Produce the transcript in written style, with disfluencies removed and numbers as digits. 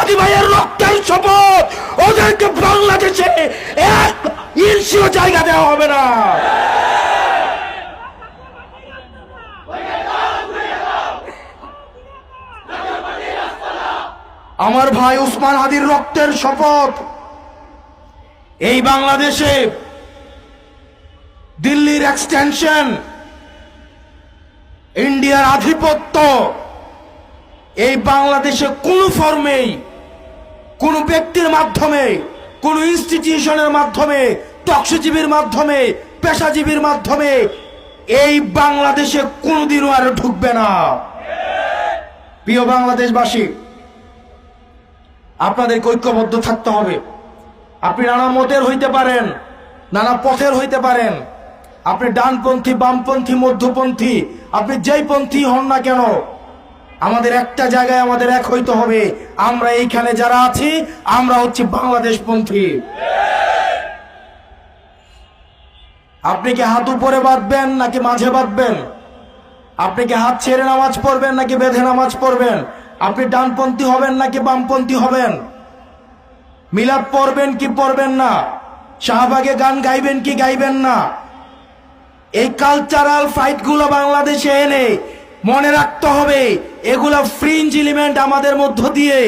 হাদি ভাইয়ের রক্তের শপথ, ওদেরকে বাংলাদেশে এক ইঞ্চিও জায়গা দেওয়া হবে না। আমার ভাই উসমান হাদির রক্তের শপথ, এই বাংলাদেশে দিল্লির এক্সটেনশন, ইন্ডিয়ার আধিপত্য এই বাংলাদেশে কোন ফর্মেই, কোন ব্যক্তির মাধ্যমে, কোন ইনস্টিটিউশনের মাধ্যমে, টকশিজীবীর মাধ্যমে, পেশাজীবীর মাধ্যমে এই বাংলাদেশে কোনদিনও আর ঢুকবে না। প্রিয় বাংলাদেশবাসী, আপনাদেরকে ঐক্যবদ্ধ থাকতে হবে। আপনি নানা মতের হইতে পারেন, নানা পথের হইতে পারেন, আপনি ডানপন্থী, বামপন্থী, মধ্যপন্থী, আপনি যেই পন্থী হন না কেন, আমাদের একটা জায়গায় আমাদের এক হইতে হবে। আমরা এইখানে যারা আছি, আমরা হচ্ছে বাংলাদেশপন্থী। আপনি কি হাত উপরে বাঁধবেন নাকি মাঝে বাঁধবেন? আপনি কি হাত ছেড়ে নামাজ পড়বেন নাকি বেঁধে নামাজ পড়বেন? আপনি ডানপন্থী হবেন নাকি বামপন্থী হবেন? মিলাদ পড়বেন কি পড়বেন না? শাহবাগে গান গাইবেন কি গাইবেন না? এই কালচারাল ফাইট গুলো বাংলাদেশে এনে মনে রাখতে হবে, এগুলা ফ্রিঞ্জ এলিমেন্ট আমাদের মধ্য দিয়ে